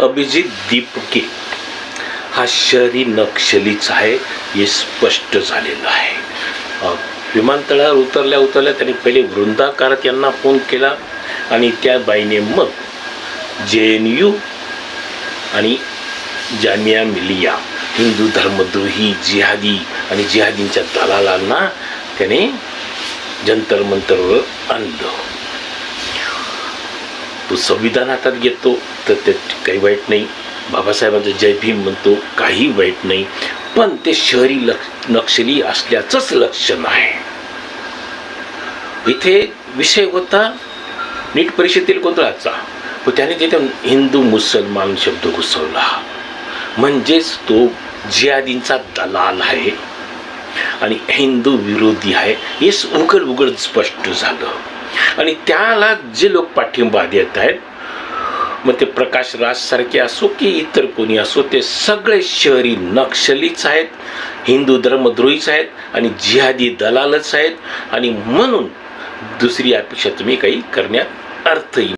अभिजित दीपके हा शहरी नक्षलीच आहे हे स्पष्ट झालेलं आहे. विमानतळावर उतरल्या त्यांनी पहिले वृंदा कारत यांना फोन केला आणि त्या बाईने मग JNU आणि जामिया मिलिया हिंदू धर्मद्रोही जिहादी आणि जिहादींच्या दलालांना त्याने जंतर मंतरवर आणलं. तो संविधान हातात घेतो तर त्यात काही वाईट नाही, बाबासाहेबांचं जय भीम म्हणतो काही वाईट नाही, पण ते शहरी नक्षली असल्याचंच लक्षण आहे. इथे विषय होता नीट परीक्षेतील गोंधळाचा, पण त्याने तिथे हिंदू मुसलमान शब्द घुसवला, म्हणजेच तो जिहादींचा दलाल आहे आणि हिंदू विरोधी आहे हे उघड स्पष्ट झालं. आणि त्याला जे लोक पाठिंबा देत आहेत, मग ते प्रकाश राज सारखे असो की इतर कोणी असो, ते सगळे शहरी नक्षलीच आहेत, हिंदू धर्मद्रोहीच आहेत आणि जिहादी दलालच आहेत. आणि म्हणून दुसरी अपेक्षा तुम्ही काही करण्यात अर्थ येईल.